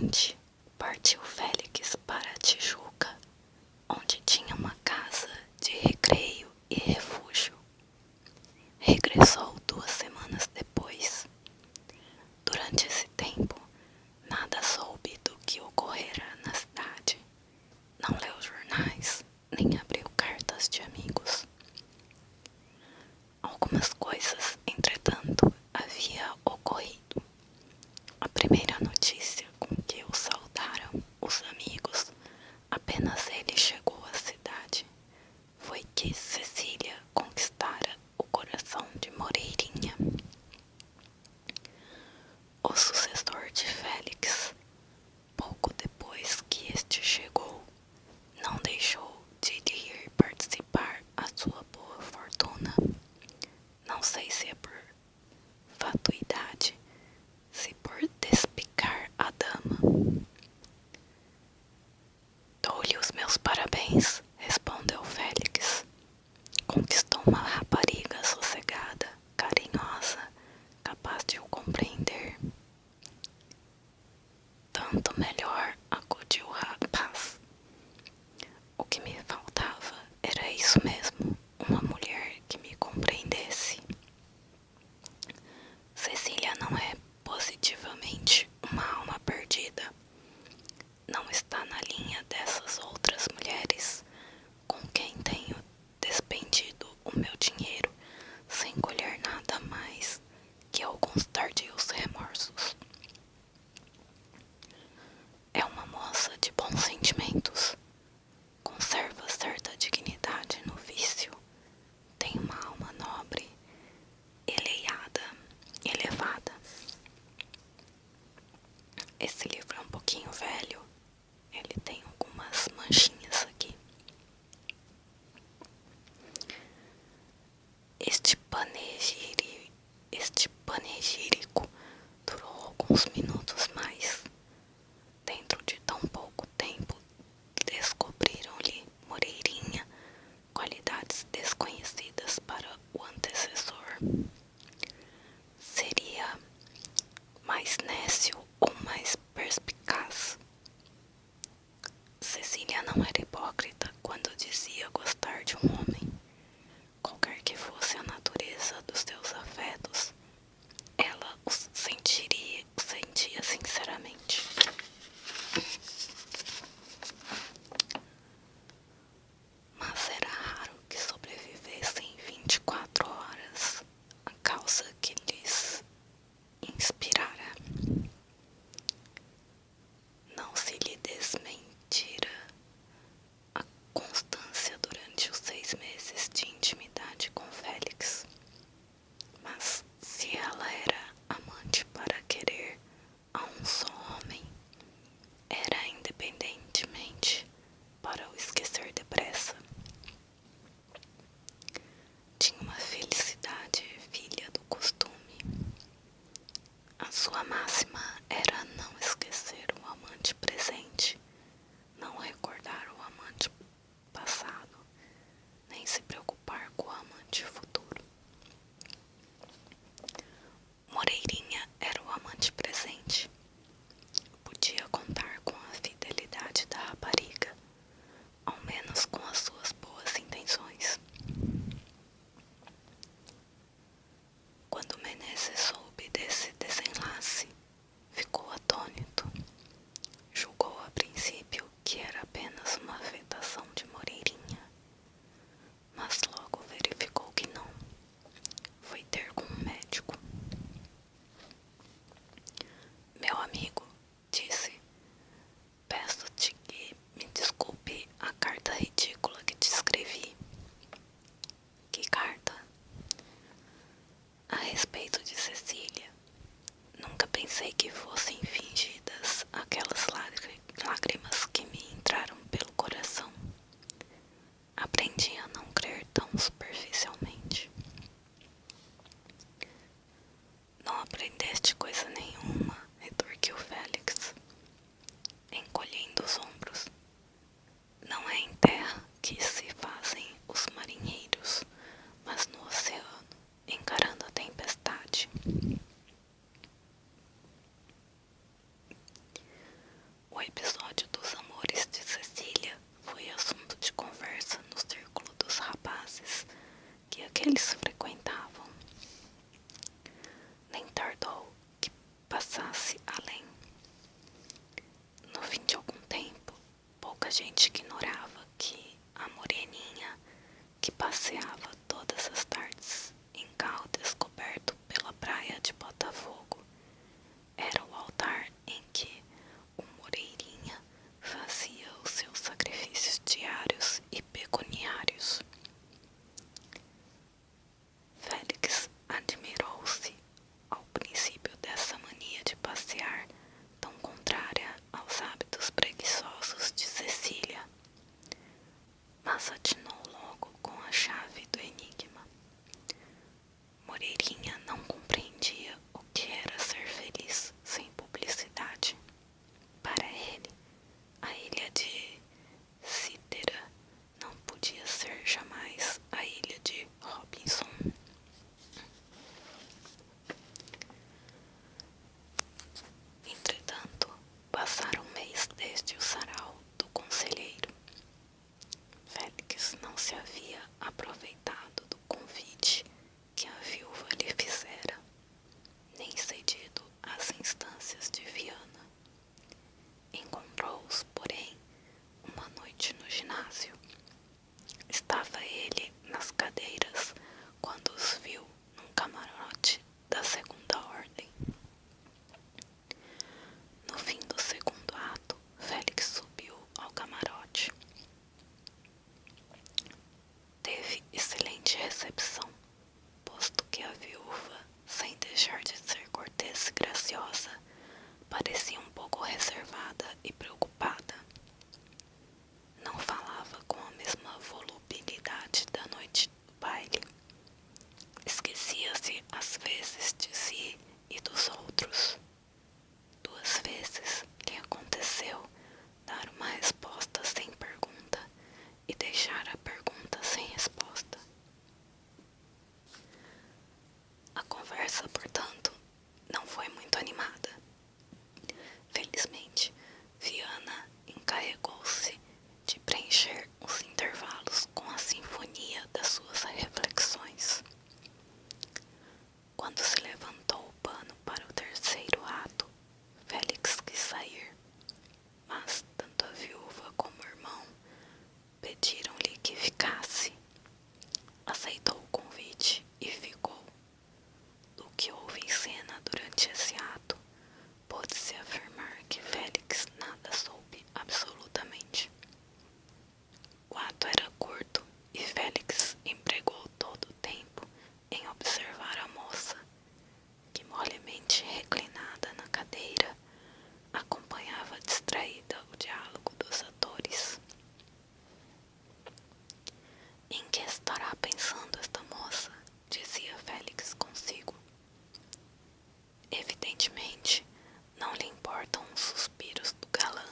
seguinte, partiu Félix para a Tijuca, onde tinha uma casa de recreio e refúgio. Regressou 2 semanas depois. Durante esse tempo, nada soube do que ocorrera na cidade. Não leu jornais, nem abriu cartas de amigos. Algumas coisas, entretanto, havia ocorrido. A primeira notícia com que o saudaram os amigos, apenas ele chegou à cidade, foi que Cecília conquistara o coração de Moreirinha. O sucessor de Félix, pouco depois que este chegou, não deixou de lhe ir participar a sua boa fortuna. Não sei se é por fatuidade, se por despicar a dama. Dou-lhe os meus parabéns, respondeu Félix. Conquistou uma rapariga sossegada, carinhosa, capaz de o compreender. Tanto melhor, acudiu o rapaz. O que me faltava era isso mesmo, uma mulher que me compreendesse. Cecília não é positivamente uma alma perdida. Não está na linha dessas outras mulheres com quem tenho despendido o meu dinheiro sem colher nada mais que alguns tardios remorsos. É uma moça de bons sentimentos, conserva certa dignidade no vício, tem uma alma nobre, elevada. Esse livro é um pouquinho velho, ele tem algumas manchinhas aqui. Este panegírico durou alguns minutos mais. Dentro de tão pouco tempo, descobriram-lhe Moreirinha qualidades desconhecidas para o antecessor. Seria mais nécio ou mais perspicaz. Cecília não era hipócrita quando dizia gostar de um homem. Qualquer que fosse a natureza dos seus afetos, ela os sentia sinceramente. Mas era raro que sobrevivessem 24 horas a que eles frequentavam. Nem tardou que passasse além. No fim de algum tempo, pouca gente ignorava que a moreninha que passeava todas as tardes em carro descoberto pela praia de Botafogo era o altar em que o Moreirinha fazia os seus sacrifícios diários e pecuniários. Félix admirou-se ao princípio dessa mania de passear tão contrária aos hábitos preguiçosos de Cecília, mas atinou logo com a chave do enigma. Moreirinha não compreendia o que era ser feliz sem publicidade. Para ele, a ilha de Cítera não podia ser jamais a ilha de Robinson. Entretanto, passaram um mês desde o sarau do conselheiro. Félix não se havia aproveitado do convite que a viúva lhe fizera, nem cedido às instâncias de Viana. Encontrou-os, porém, uma noite no ginásio. Estava ele nas cadeiras quando os viu num camarote da segunda ordem. No fim do segundo ato, Félix subiu ao camarote. Teve excelente recepção, posto que a viúva, sem deixar de ser cortês e graciosa, parecia um pouco reservada e preocupada. Não falava com a mesma volubilidade da noite do baile. Esquecia-se às vezes de si e dos outros. 2 vezes lhe aconteceu dar uma resposta sem pergunta e deixar a pergunta sem resposta. A conversa, portanto, não foi muito animada. Felizmente, Viana encarregou-se de preencher os intervalos com a sinfonia das suas reflexões. Quando se levantou o pano para o terceiro ato, Félix quis sair, mas tanto a viúva como o irmão pediram-lhe que ficasse. Aceitou o convite e ficou. Do que houve em cena durante esse ato, pôde-se afirmar que Félix nada soube absolutamente. O ato era curto e Félix empregou todo o tempo em observar a moça, que mollemente reclinada na cadeira, acompanhava distraída o diálogo dos atores. Em que estará pensando esta moça? Dizia Félix consigo. Evidentemente, não lhe importam os suspiros do galã,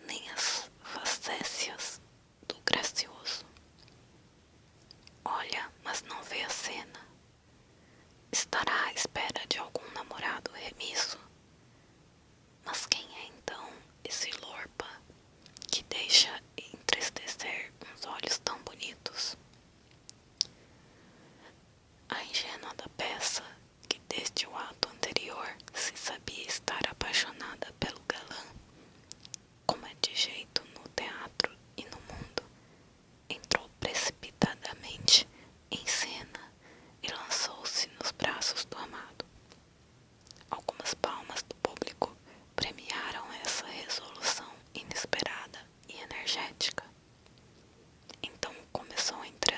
nem as facécias do gracioso. Olha, mas não vê a cena. Estará à espera de algum namorado remisso? Mas quem é então esse lorpa que deixa entristecer uns olhos tão bonitos? A ingênua da peça, que desde o ato anterior se sabia estar apaixonada pelo galã, como é de jeito no teatro e no mundo, entrou precipitadamente em cena e lançou-se nos braços do amado. Algumas palmas do público premiaram essa resolução inesperada e energética. Então começou a entregar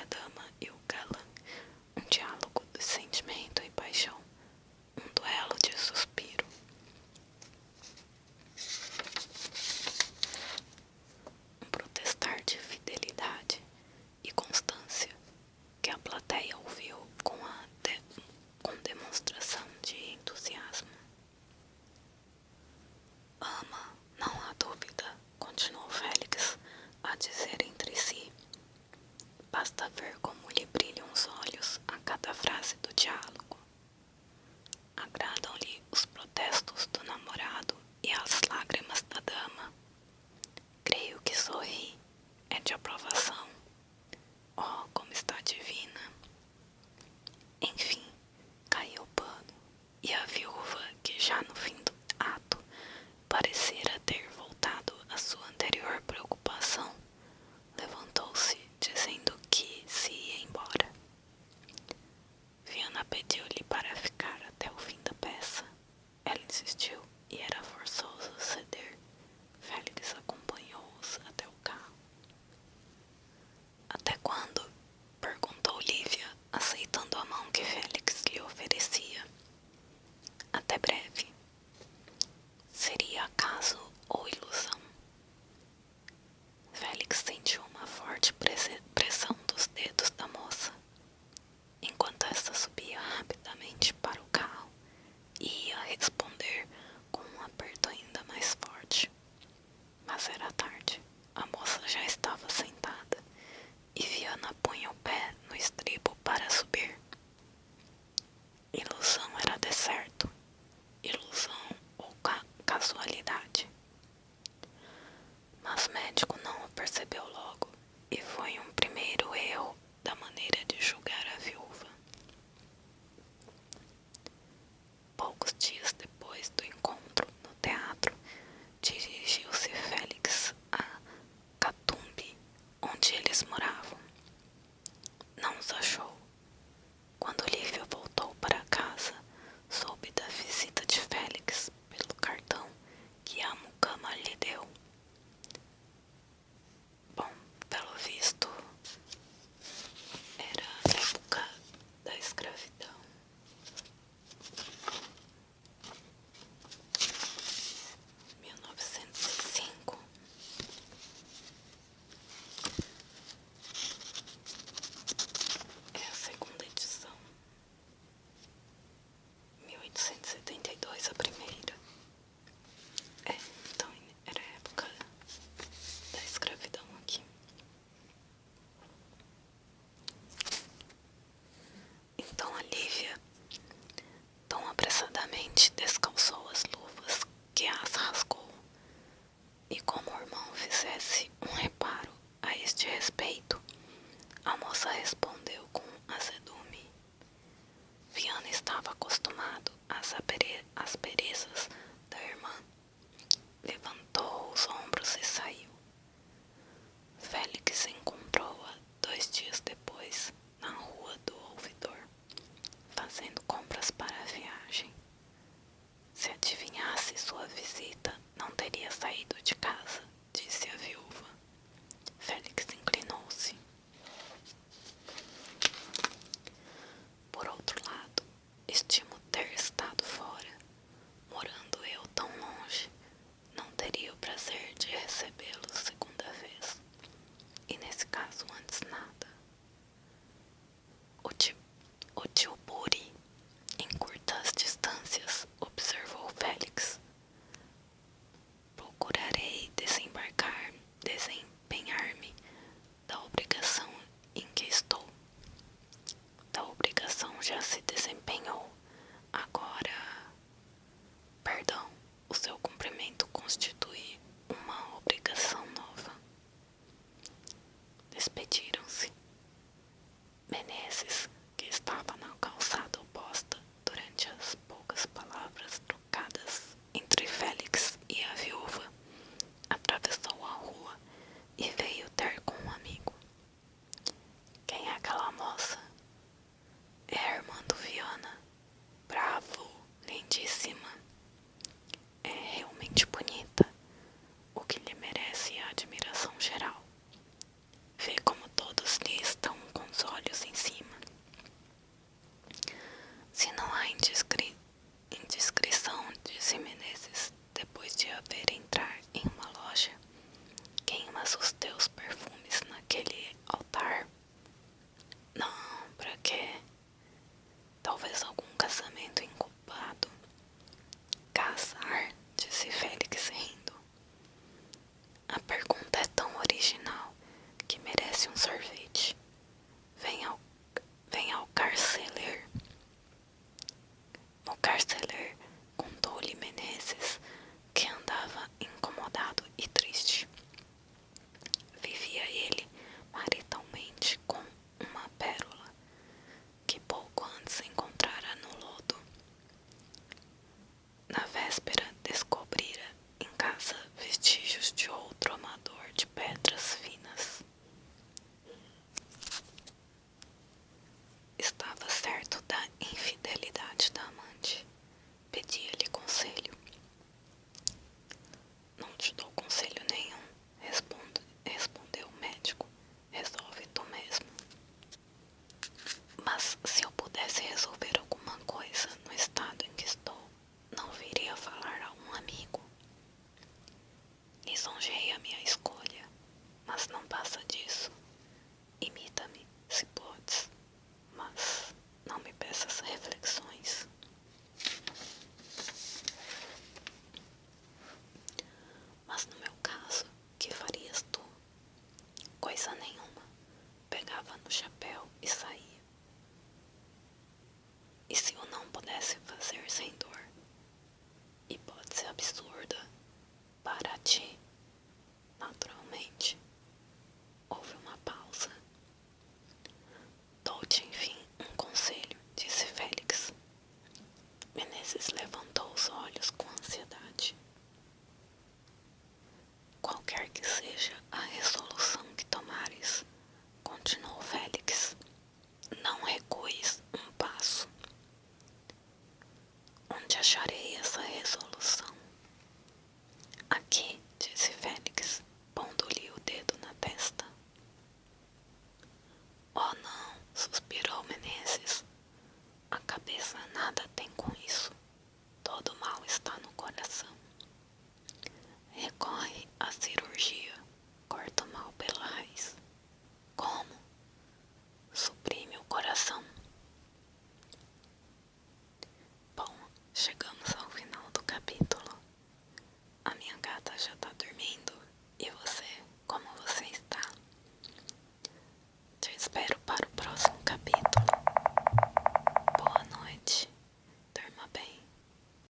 E se eu não pudesse